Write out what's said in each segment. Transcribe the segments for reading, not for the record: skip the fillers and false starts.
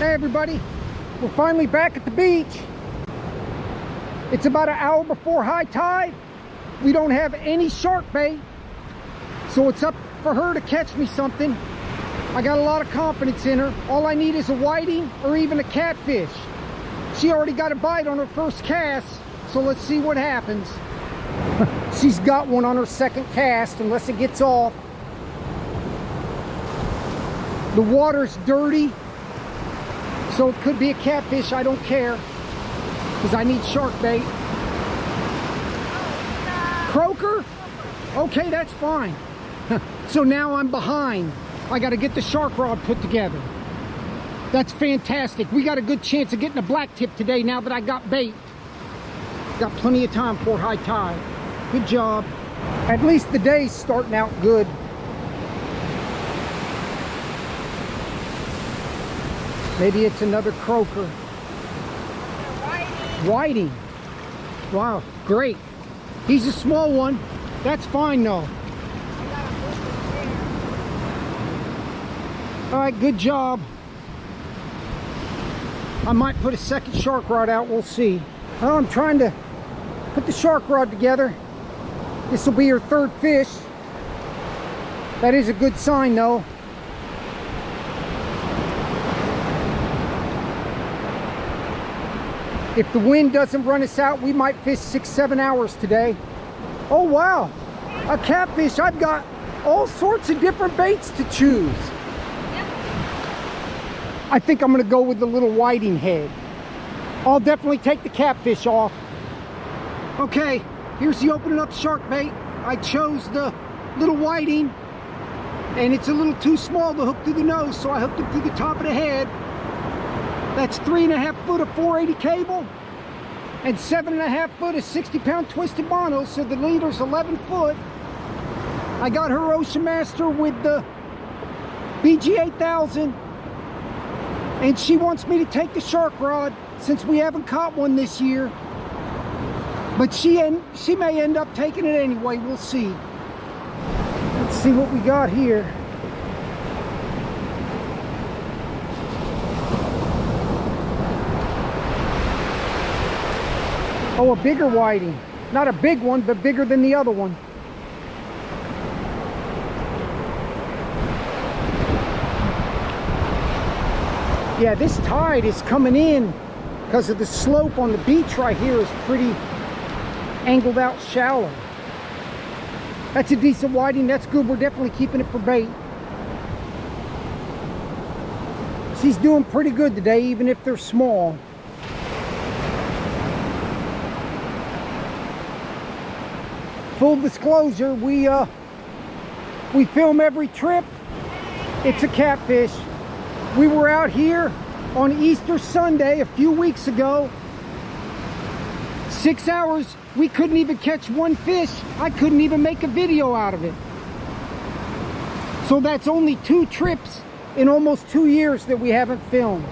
Hey everybody, we're finally back at the beach. It's about an hour before high tide. We don't have any shark bait, so it's up for her to catch me something. I got a lot of confidence in her. All I need is a whiting or even a catfish. She already got a bite on her first cast, so let's see what happens. She's got one on her second cast, unless it gets off. The water's dirty, so it could be a catfish. I don't care, because I need shark bait. Croaker? Okay, that's fine. So now I'm behind. I got to get the shark rod put together. That's fantastic. We got a good chance of getting a black tip today now that I got bait. Got plenty of time for high tide. Good job. At least the day's starting out good. Maybe it's another croaker. Whiting. Wow, great. He's a small one. That's fine though. All right, good job. I might put a second shark rod out, we'll see. Well, I'm trying to put the shark rod together. This will be her third fish. That is a good sign though. If the wind doesn't run us out, we might fish 6-7 hours today. Oh wow, a catfish. I've got all sorts of different baits to choose. I think I'm gonna go with the little whiting head. I'll definitely take the catfish off. Okay, here's the opening up shark bait. I chose the little whiting, and it's a little too small to hook through the nose, so I hooked it through the top of the head. That's 3.5 foot of 480 cable and 7.5 foot of 60-pound twisted mono, so the leader's 11 foot. I got her Ocean Master with the BG 8000, and she wants me to take the shark rod since we haven't caught one this year. But she may end up taking it anyway. We'll see. Let's see what we got here. Oh, a bigger whiting. Not a big one, but bigger than the other one. Yeah, this tide is coming in because of the slope on the beach right here is pretty angled out shallow. That's a decent whiting. That's good. We're definitely keeping it for bait. She's doing pretty good today, even if they're small. Full disclosure, we film every trip. It's a catfish. We were out here on Easter Sunday a few weeks ago. 6 hours, we couldn't even catch one fish. I couldn't even make a video out of it. So that's only 2 trips in almost 2 years that we haven't filmed.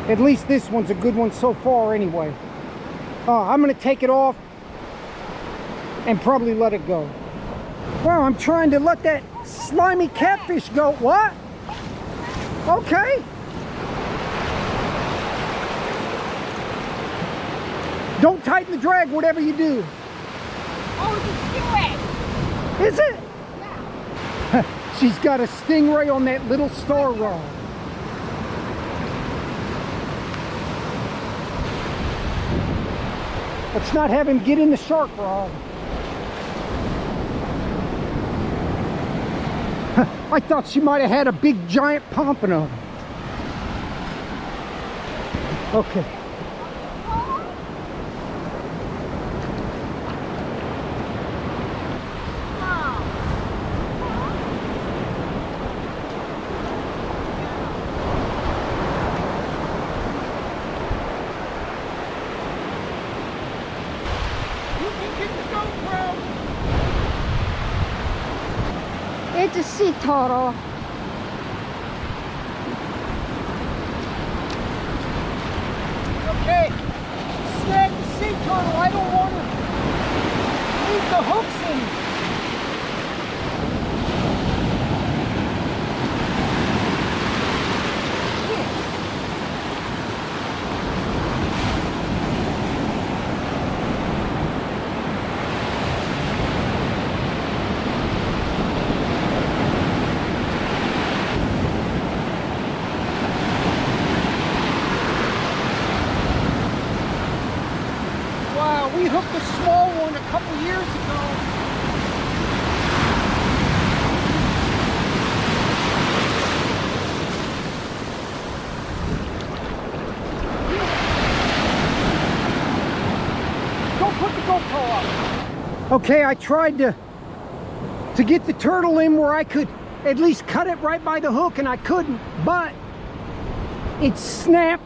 At least this one's a good one so far anyway. I'm gonna take it off and probably let it go. Wow, I'm trying to let that slimy catfish go. What? Okay. Don't tighten the drag, whatever you do. Oh, it's a stingray. Is it? Yeah. She's got a stingray on that little star rod. Let's not have him get in the shark rod. I thought she might have had a big giant pompano. Okay. It's a sea turtle. Okay, snag the sea turtle. I don't want to leave the hooks in. Okay, I tried to get the turtle in where I could at least cut it right by the hook, and I couldn't, but it snapped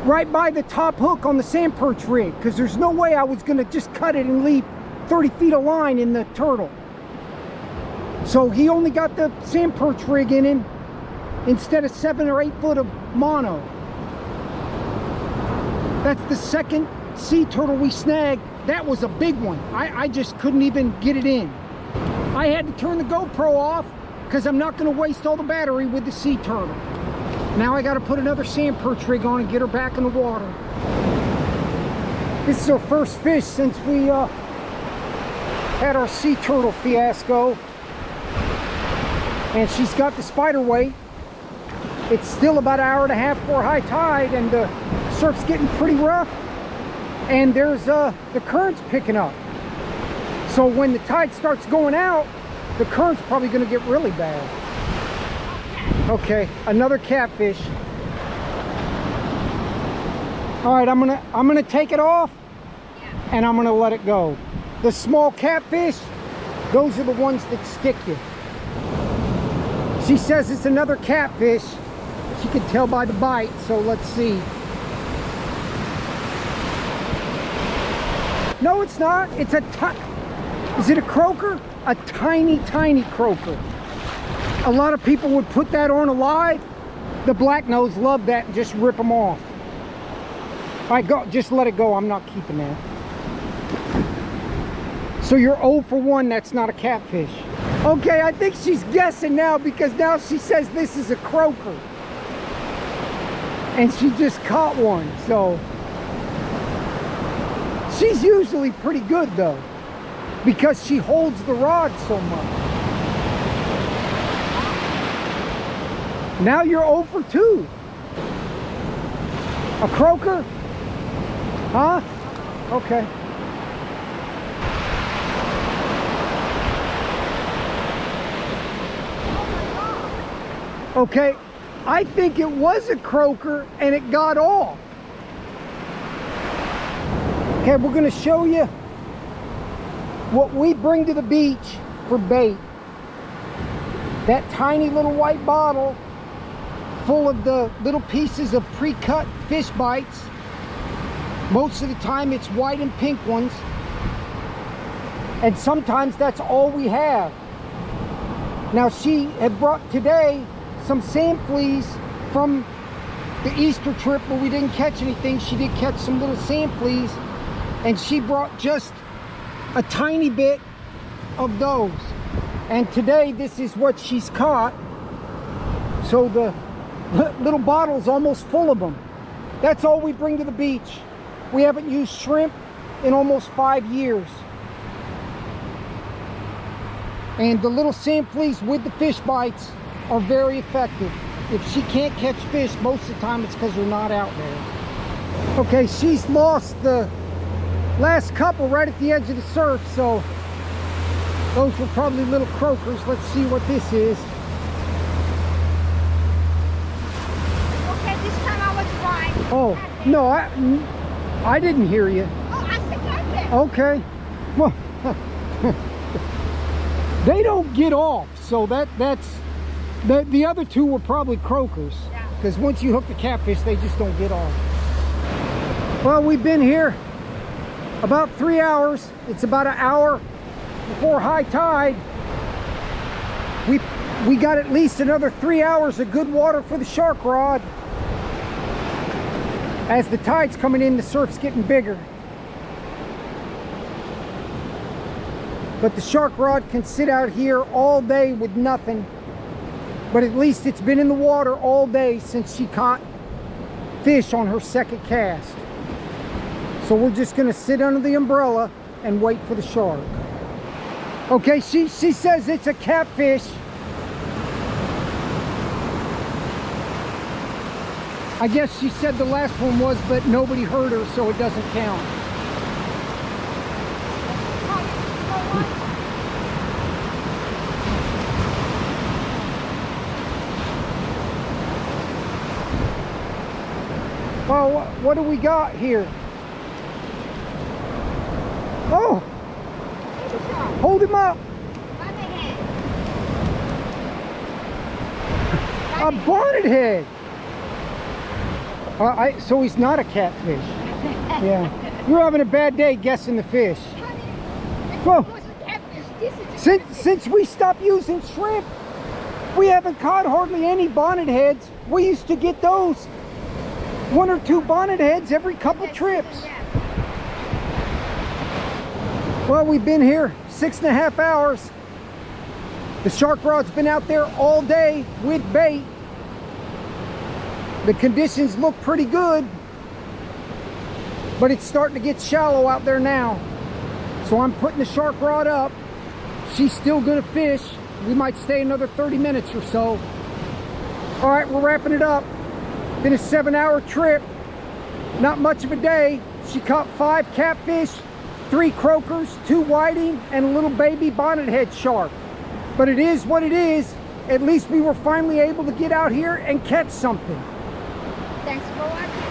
right by the top hook on the sand perch rig, because there's no way I was gonna just cut it and leave 30 feet of line in the turtle. So he only got the sand perch rig in him instead of 7 or 8 foot of mono. That's the second sea turtle we snagged. That was a big one. I just couldn't even get it in. I had to turn the GoPro off because I'm not going to waste all the battery with the sea turtle. Now I got to put another sand perch rig on and get her back in the water. This is our first fish since we had our sea turtle fiasco. And she's got the spider weight. It's still about an hour and a half before high tide, and the surf's getting pretty rough. And there's the current's picking up. So when the tide starts going out, the current's probably going to get really bad. Okay, another catfish. All right, I'm gonna take it off, and I'm gonna let it go. The small catfish, those are the ones that stick you. She says it's another catfish. She can tell by the bite, so let's see. No, it's not. It's is it a croaker? A tiny, tiny croaker. A lot of people would put that on alive. The black nose love that and just rip them off. All right, go. Just let it go. I'm not keeping that. So you're 0 for 1. That's not a catfish. Okay, I think she's guessing now, because now she says this is a croaker. And she just caught one, so. She's usually pretty good though, because she holds the rod so much. Now you're 0 for 2. A croaker? Huh? Okay. Okay, I think it was a croaker and it got off. Okay, we're going to show you what we bring to the beach for bait. That tiny little white bottle full of the little pieces of pre-cut Fishbites. Most of the time it's white and pink ones. And sometimes that's all we have. Now she had brought today some sand fleas from the Easter trip where we didn't catch anything. She did catch some little sand fleas, and she brought just a tiny bit of those. And today this is what she's caught. So the little bottle's almost full of them. That's all we bring to the beach. We haven't used shrimp in almost 5 years. And the little sand fleas with the fish bites are very effective. If she can't catch fish, most of the time it's because they're not out there. Okay, she's lost the last couple right at the edge of the surf, so those were probably little croakers. Let's see what this is. Okay, this time I was right. Oh, no, I didn't hear you. Oh, I said that. Okay. Well, they don't get off, so that's the other two were probably croakers, because once you hook the catfish, they just don't get off. Well, we've been here about 3 hours. It's about an hour before high tide. We got at least another 3 hours of good water for the shark rod. As the tide's coming in, the surf's getting bigger. But the shark rod can sit out here all day with nothing. But at least it's been in the water all day since she caught fish on her second cast. So we're just gonna sit under the umbrella and wait for the shark. Okay, she says it's a catfish. I guess she said the last one was, but nobody heard her, so it doesn't count. Well, what do we got here? Oh, Hold him up. A bonnet head. So he's not a catfish. Yeah. You're having a bad day guessing the fish. Well, since we stopped using shrimp, we haven't caught hardly any bonnet heads. We used to get those 1 or 2 bonnet heads every couple trips. Well, we've been here 6.5 hours. The shark rod's been out there all day with bait. The conditions look pretty good, but it's starting to get shallow out there now. So I'm putting the shark rod up. She's still gonna fish. We might stay another 30 minutes or so. All right, we're wrapping it up. Been a 7-hour trip. Not much of a day. She caught 5 catfish, 3 croakers, 2 whiting, and a little baby bonnethead shark. But it is what it is. At least we were finally able to get out here and catch something. Thanks for watching.